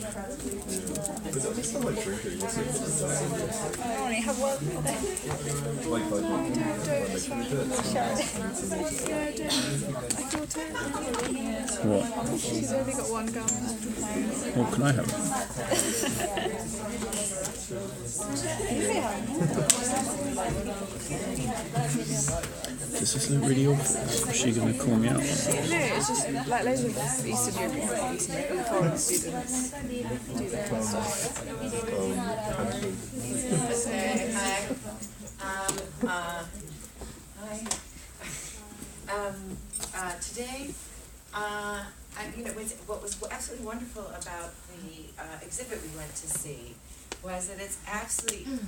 I only have one. What? She's only got one gum. What can I have? This isn't really awful. Is she going to call me out? No, it's just like loads of Eastern European foreign students do that kind of stuff. Today, what was absolutely wonderful about the exhibit we went to see was that it's absolutely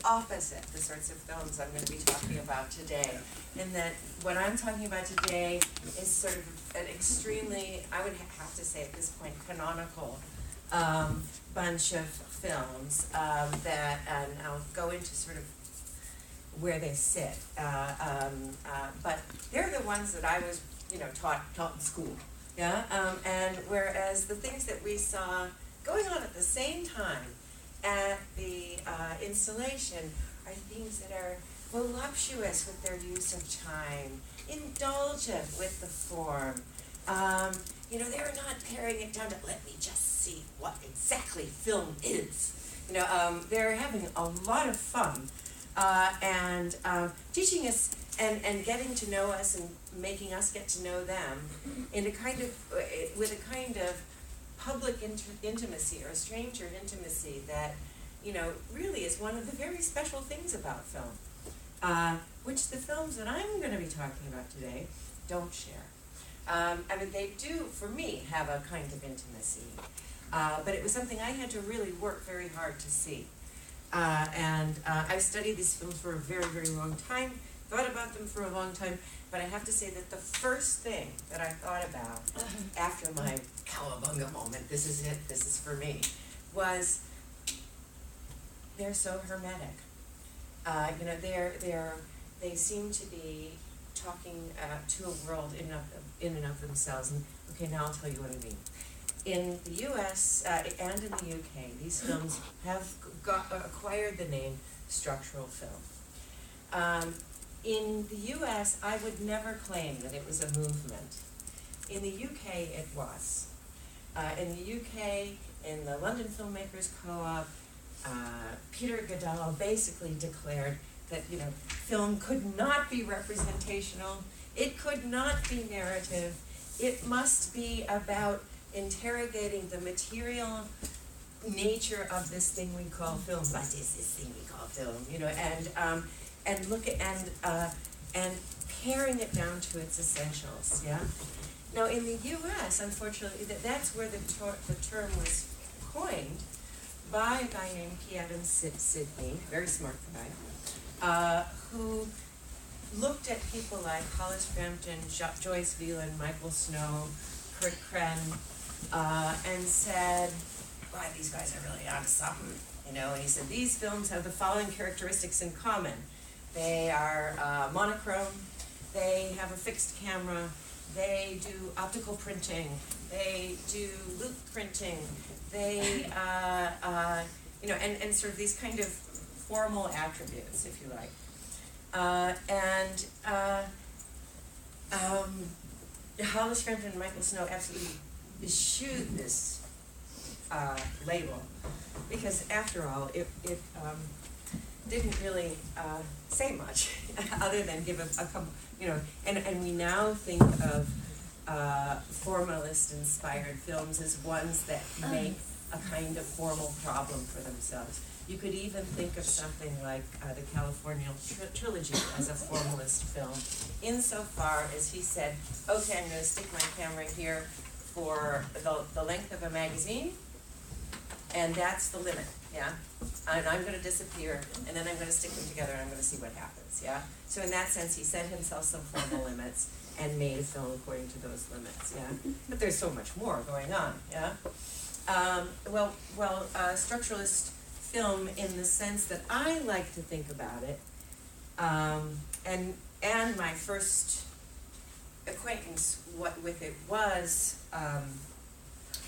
opposite the sorts of films I'm going to be talking about today. In that what I'm talking about today is sort of an extremely, I would have to say at this point, canonical bunch of films that, and I'll go into sort of where they sit. But they're the ones that I was, taught in school. Yeah, and whereas the things that we saw going on at the same time at the installation are things that are voluptuous with their use of time, indulgent with the form. They're not paring it down to let me just see what exactly film is. They're having a lot of fun and teaching us and getting to know us and making us get to know them in a kind of with a kind of public intimacy or stranger intimacy that really is one of the very special things about film, which the films that I'm going to be talking about today don't share. They do, for me, have a kind of intimacy, but it was something I had to really work very hard to see. I've studied these films for a very, very long time, thought about them for a long time, but I have to say that the first thing that I thought about after my cowabunga moment, this is it, this is for me, was they're so hermetic. They seem to be talking to a world in and of themselves. And okay, now I'll tell you what I mean. In the U.S. And in the U.K., these films have acquired the name structural film. In the U.S., I would never claim that it was a movement. In the U.K., it was. In the U.K., in the London Filmmakers Co-op, Peter Goodall basically declared that film could not be representational, it could not be narrative, it must be about interrogating the material nature of this thing we call film. What is this thing we call film? And look at and paring it down to its essentials. Yeah. Now in the U.S., unfortunately, that's where the term was coined by a guy named P. Adams Sidney, very smart guy, who looked at people like Hollis Frampton, Joyce Wieland, Michael Snow, Kurt Kren, and said, "Boy, these guys are really onto something." And he said these films have the following characteristics in common: they are monochrome, they have a fixed camera, they do optical printing, they do loop printing, they and sort of these kind of formal attributes, if you like. Hollis Frampton and Michael Snow absolutely eschewed this label because, after all, it didn't really say much other than give a couple, and we now think of formalist-inspired films as ones that make a kind of formal problem for themselves. You could even think of something like the California Trilogy as a formalist film, insofar as he said, okay, I'm going to stick my camera here for the length of a magazine, and that's the limit, yeah? And I'm going to disappear, and then I'm going to stick them together, and I'm going to see what happens, yeah? So in that sense, he set himself some formal limits and made a film according to those limits, yeah? But there's so much more going on, yeah? Structuralist film, in the sense that I like to think about it, and my first acquaintance with it was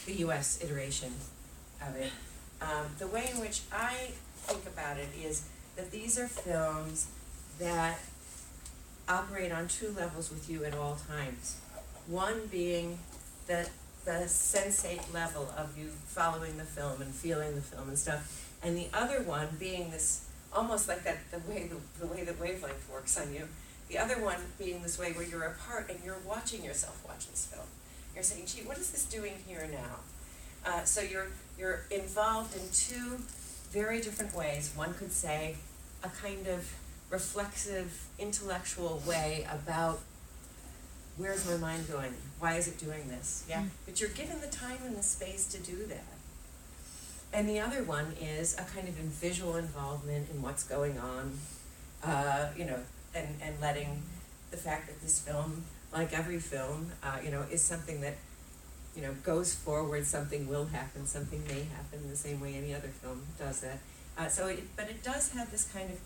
the U.S. iteration of it, the way in which I think about it is that these are films that operate on two levels with you at all times. One being the sensate level of you following the film and feeling the film and stuff, and the other one being this almost like that the way that wavelength works on you. The other one being this way where you're apart and you're watching yourself watch this film. You're saying, gee, what is this doing here now? So you're involved in two very different ways. One could say a kind of reflexive, intellectual way about where's my mind going? Why is it doing this? Yeah, but you're given the time and the space to do that. And the other one is a kind of visual involvement in what's going on, and letting the fact that this film, like every film, is something that, goes forward. Something will happen, something may happen in the same way any other film does that. But it does have this kind of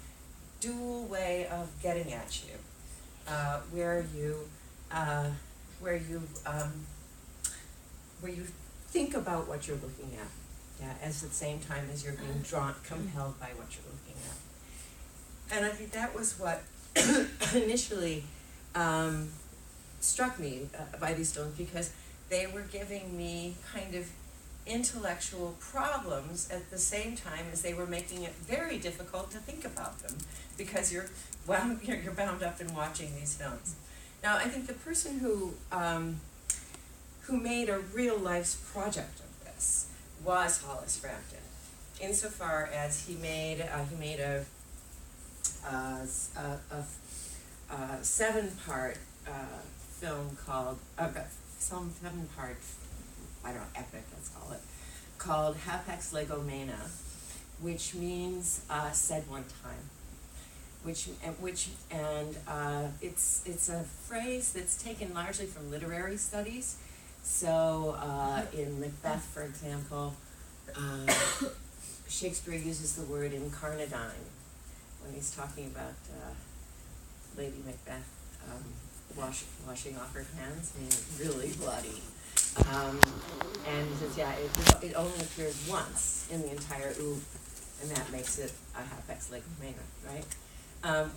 dual way of getting at you, where you think about what you're looking at, as at the same time as you're being compelled by what you're looking at. And I think that was what initially struck me by these films, because they were giving me kind of intellectual problems at the same time as they were making it very difficult to think about them, because you're bound up in watching these films. Now, I think the person who made a real life's project of this was Hollis Frampton, insofar as he made a 7-part film called some 7-part, I don't know, epic, let's call it, called Hapax Legomena, which means said one time. It's a phrase that's taken largely from literary studies. So in Macbeth, for example, Shakespeare uses the word incarnadine when he's talking about Lady Macbeth washing off her hands, being really bloody. And he says, it only appears once in the entire oeuvre, and that makes it a Hapax Legomena, right?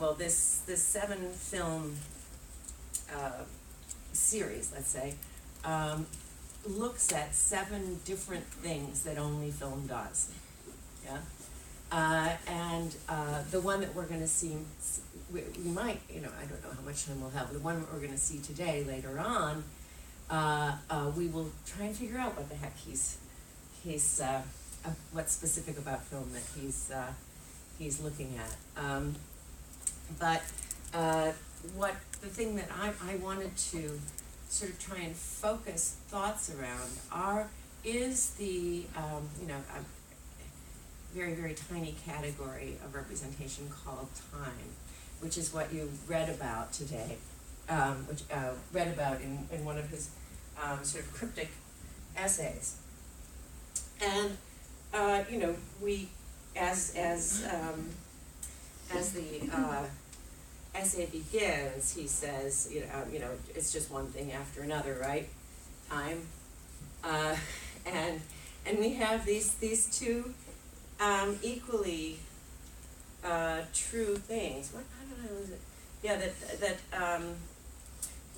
Well, this 7-film series, let's say, looks at 7 different things that only film does. Yeah, and the one that we're going to see, we might, I don't know how much time we'll have. But the one that we're going to see today, later on, we will try and figure out what the heck he's what's specific about film that he's looking at. But what the thing that I wanted to sort of try and focus thoughts around is the a very, very tiny category of representation called time, which is what you read about today, read about in one of his sort of cryptic essays. And we, as the essay begins, he says, it's just one thing after another, right? Time, and we have these two equally true things. How did I lose it? Yeah, that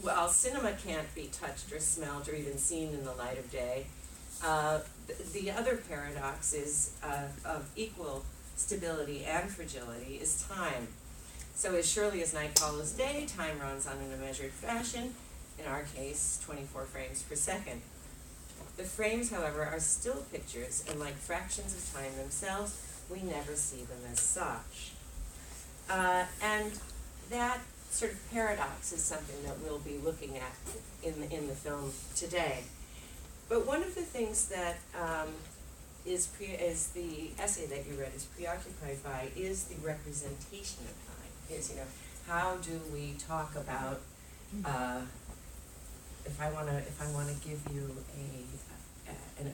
while cinema can't be touched or smelled or even seen in the light of day, the other paradox is of equal stability and fragility is time. So as surely as night follows day, time runs on in a measured fashion, in our case, 24 frames per second. The frames, however, are still pictures, and like fractions of time themselves, we never see them as such. And that sort of paradox is something that we'll be looking at in the film today. But one of the things that is the essay that you read is preoccupied by is the representation of time. Is, how do we talk about if I want to give you an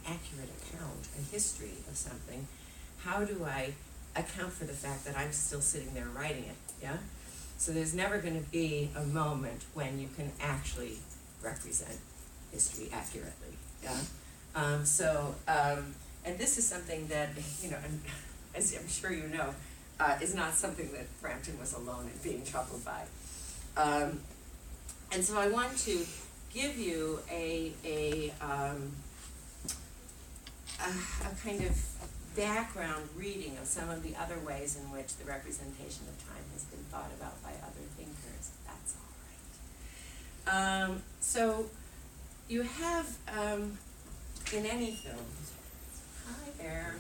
accurate account, a history of something, how do I account for the fact that I'm still sitting there writing it? Yeah. So there's never going to be a moment when you can actually represent history accurately. Yeah. And this is something that, you know, and as I'm sure you know, is not something that Frampton was alone in being troubled by. And so I want to give you a kind of background reading of some of the other ways in which the representation of time has been thought about by other thinkers. That's all right. So you have, in any film, hi there,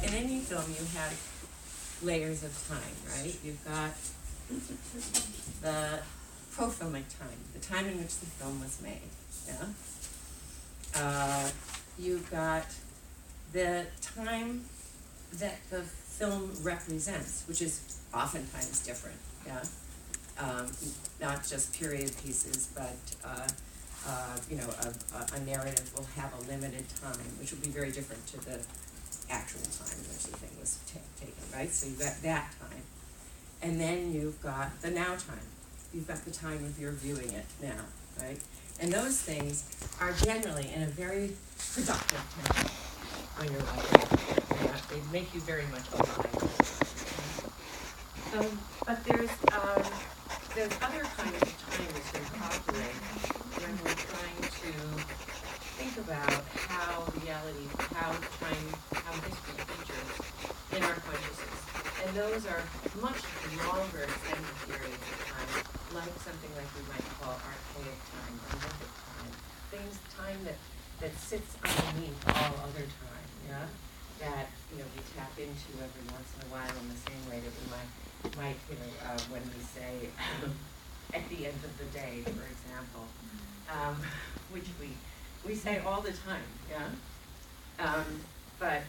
in any film you have layers of time, right? You've got the profilmic time, the time in which the film was made, yeah? You've got the time that the film represents, which is oftentimes different, yeah? Not just period pieces, but you know, a narrative will have a limited time, which will be very different to the actual time in which the thing was taken, right? So you've got that time. And then you've got the now time. You've got the time of your viewing it now, right? And those things are generally in a very productive time when you're writing. Yeah, they make you very much alive. But there's other kinds of time that can populate when we're trying to think about how reality, how history features in our consciousness. And those are much longer extended periods of time, like something like we might call archaic time or mythic time. Time that sits underneath all other time, yeah? That, you know, we tap into every once in a while in the same way that we might you know, when we say at the end of the day, for example, which we say all the time, yeah? But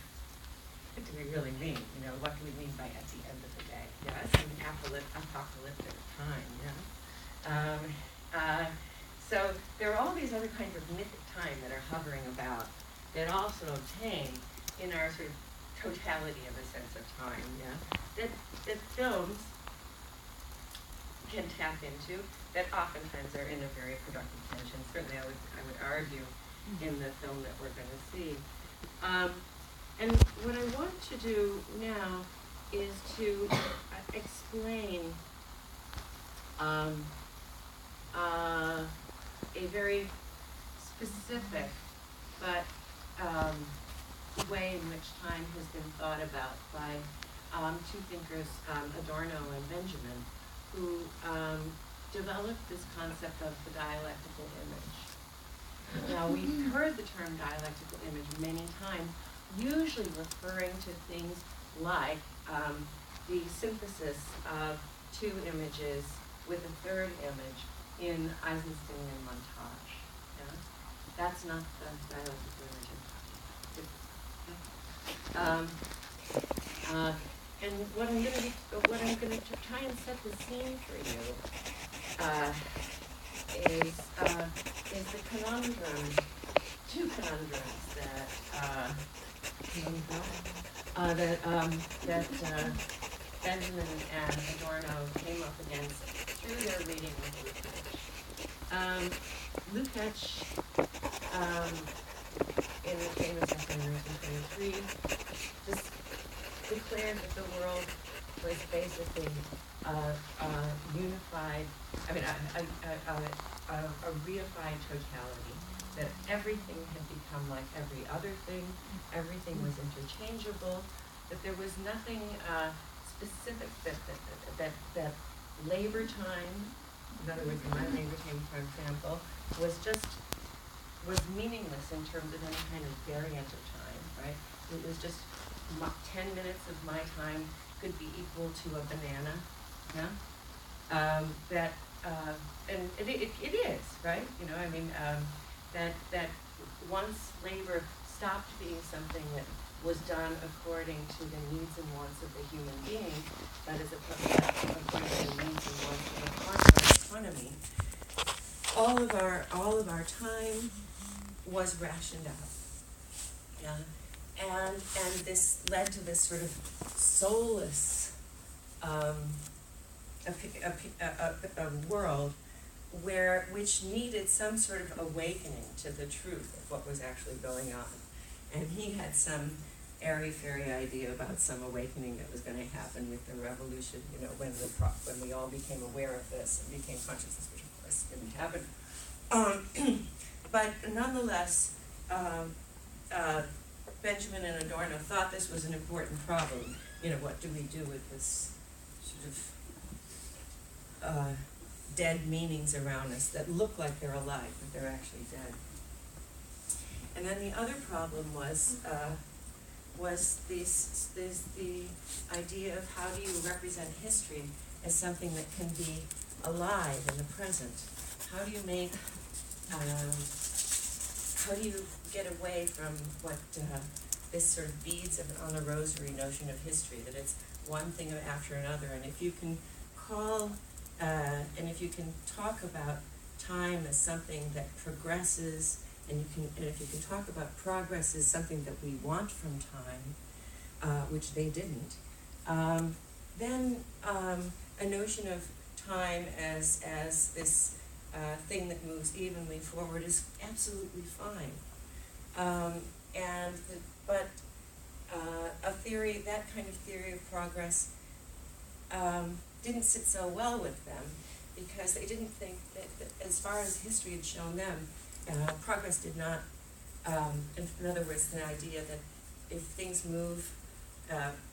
what do we really mean? You know, what do we mean by at the end of the day? Yeah, it's an apocalyptic time, yeah? So there are all these other kinds of mythic time that are hovering about that also obtain in our sort of totality of a sense of time, yeah? That films can tap into, that oftentimes are in a very productive tension. Certainly I would argue in the film that we're going to see. And what I want to do now is to explain a very specific but way in which time has been thought about by two thinkers, Adorno and Benjamin, who developed this concept of the dialectical image. Now, we've heard the term dialectical image many times, usually referring to things like the synthesis of two images with a third image in Eisensteinian montage. Yeah? That's not the dialectical image I'm talking about. And what I'm going to try and set the scene for you is the conundrum, two conundrums that Benjamin and Adorno came up against through their reading of Lukács. In the famous essay in 1923, declared that the world was basically unified, a reified totality, that everything had become like every other thing, everything was interchangeable, that there was nothing specific, that labor time, in other words, my labor time, for example, was meaningless in terms of any kind of variant of time, right? It was just 10 minutes of my time could be equal to a banana, yeah? And it is, right? You know, I mean, that once labor stopped being something that was done according to the needs and wants of the human being, that is according to the needs and wants of the economy, all of our time was rationed out, yeah, and this led to this sort of soulless a world which needed some sort of awakening to the truth of what was actually going on. And he had some airy-fairy idea about some awakening that was going to happen with the revolution, you know, when we all became aware of this and became conscious, which of course didn't happen. But nonetheless, Benjamin and Adorno thought this was an important problem. You know, what do we do with this sort of dead meanings around us that look like they're alive, but they're actually dead? And then the other problem was the idea of how do you represent history as something that can be alive in the present? How do you make, how do you get away from what this sort of beads on a rosary notion of history, that it's one thing after another, and if you can call, and if you can talk about time as something that progresses, and if you can talk about progress as something that we want from time, which they didn't, then a notion of time as this thing that moves evenly forward is absolutely fine. But a theory, that kind of theory of progress, didn't sit so well with them, because they didn't think that as far as history had shown them, progress did not, in other words, the idea that if things move,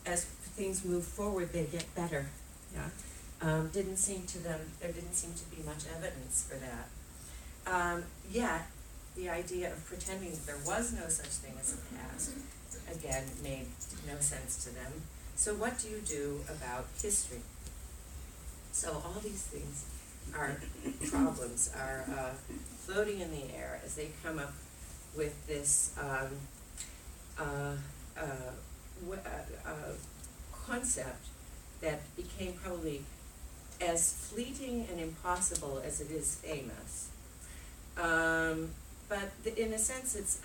as things move forward, they get better, didn't seem to them, there didn't seem to be much evidence for that. Yet, the idea of pretending that there was no such thing as a past, again, made no sense to them. So what do you do about history? So all these things are problems, are floating in the air as they come up with this concept that became probably as fleeting and impossible as it is famous. But in a sense, it's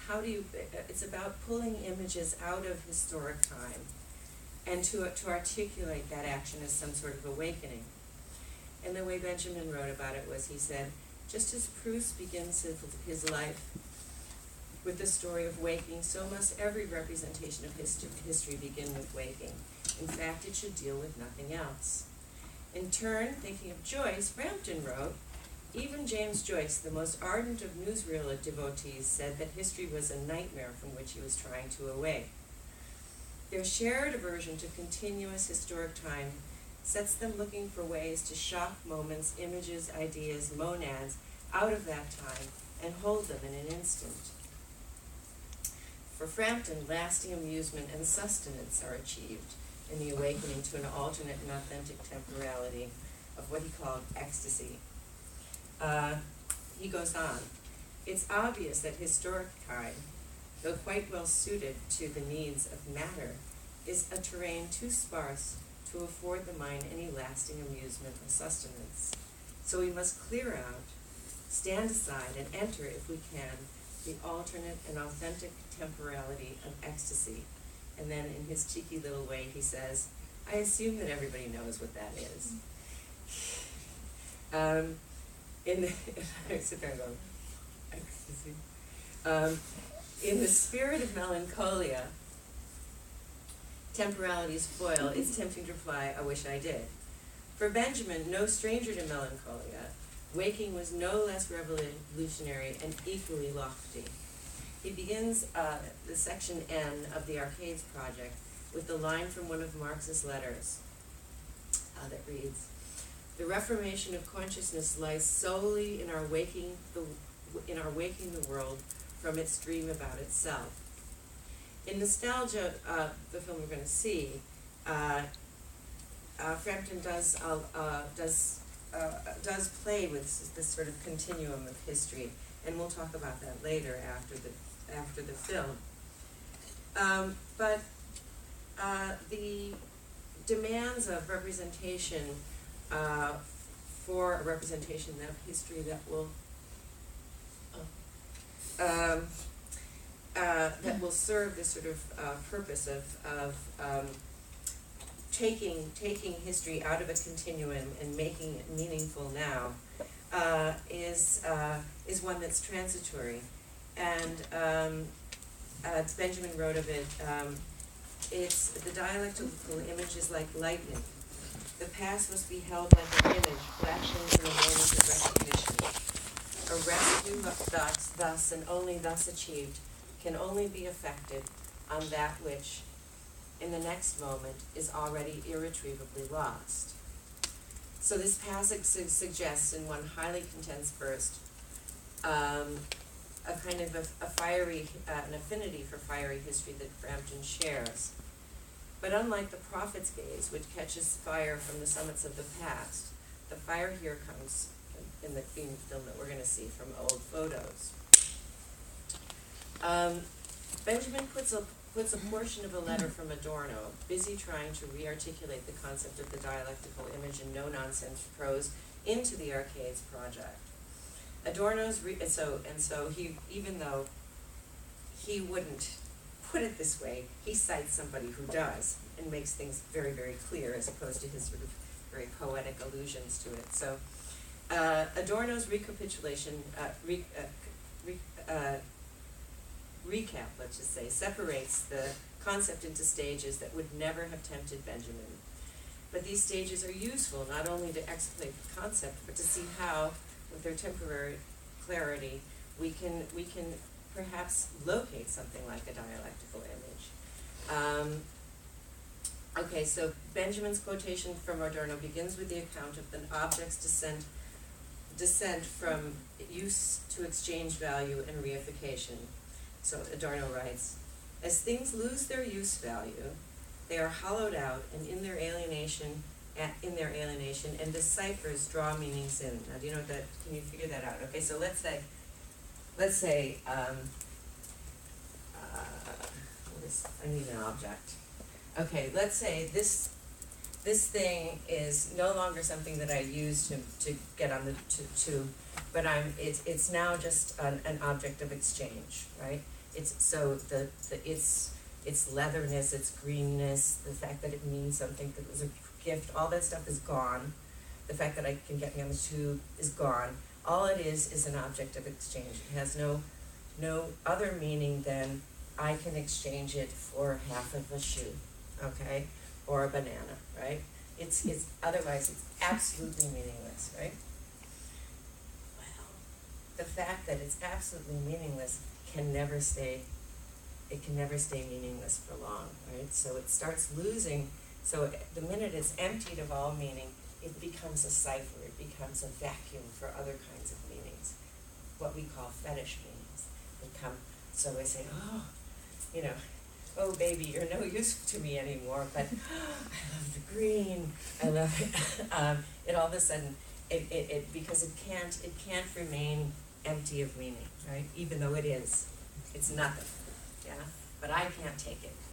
about pulling images out of historic time and to articulate that action as some sort of awakening. And the way Benjamin wrote about it was, he said, just as Proust begins his life with the story of waking, so must every representation of history begin with waking. In fact, it should deal with nothing else. In turn, thinking of Joyce, Frampton wrote, even James Joyce, the most ardent of newsreel devotees, said that history was a nightmare from which he was trying to awake. Their shared aversion to continuous historic time sets them looking for ways to shock moments, images, ideas, monads out of that time and hold them in an instant. For Frampton, lasting amusement and sustenance are achieved in the awakening to an alternate and authentic temporality of what he called ecstasy. He goes on, it's obvious that historic time, though quite well suited to the needs of matter, is a terrain too sparse to afford the mind any lasting amusement or sustenance. So we must clear out, stand aside, and enter, if we can, the alternate and authentic temporality of ecstasy. And then in his cheeky little way, he says, I assume that everybody knows what that is. I sit there and go, ecstasy. In the spirit of melancholia, temporality's foil, it's tempting to reply, I wish I did. For Benjamin, no stranger to melancholia, waking was no less revolutionary and equally lofty. He begins the section N of the Arcades Project with the line from one of Marx's letters that reads, the reformation of consciousness lies solely in our waking the world from its dream about itself. In Nostalgia, the film we're going to see, Frampton does play with this sort of continuum of history, and we'll talk about that later after the film. But the demands of representation for a representation of history that will serve this sort of purpose of taking history out of a continuum and making it meaningful now is one that's transitory. And Benjamin wrote of it, it's, the dialectical image is like lightning. The past must be held like an image, flashing in a moment of recognition. A rescue thus, and only thus achieved, can only be effected on that which, in the next moment, is already irretrievably lost. So this passage suggests in one highly condensed burst a kind of a fiery, an affinity for fiery history that Frampton shares. But unlike the prophet's gaze, which catches fire from the summits of the past, the fire here comes in the film that we're going to see from old photos. Benjamin puts a portion of a letter from Adorno, busy trying to re-articulate the concept of the dialectical image in no-nonsense prose, into the Arcades project. Adorno's so he, even though he wouldn't put it this way, he cites somebody who does and makes things very, very clear as opposed to his sort of very poetic allusions to it. So Adorno's recapitulation, recap, let's just say, separates the concept into stages that would never have tempted Benjamin. But these stages are useful not only to exploit the concept, but to see how, with their temporary clarity, we can perhaps locate something like a dialectical image. Okay, so Benjamin's quotation from Adorno begins with the account of an object's descent from use to exchange value and reification. So Adorno writes, as things lose their use value, they are hollowed out, and in their alienation, and the ciphers draw meanings in. Now, do you know that? Can you figure that out? Okay, so let's say, I need an object. Okay, let's say this thing is no longer something that I use to get on the but it's now just an object of exchange, right? It's so its leatherness, its greenness, the fact that it means something, that it was a gift, all that stuff is gone. The fact that I can get me on the tube is gone. All it is an object of exchange. It has no other meaning than I can exchange it for half of a shoe, okay, or a banana, right? It's otherwise it's absolutely meaningless, right? Well, the fact that it's absolutely meaningless can never stay meaningless for long, right? So it starts losing, so the minute it's emptied of all meaning, it becomes a cipher, it becomes a vacuum for other kinds of meanings, what we call fetish meanings. So I say, oh, oh baby, you're no use to me anymore, but I love the green, I love it. It all of a sudden, it because it can't remain empty of meaning, right? Even though it's nothing, yeah? But I can't take it.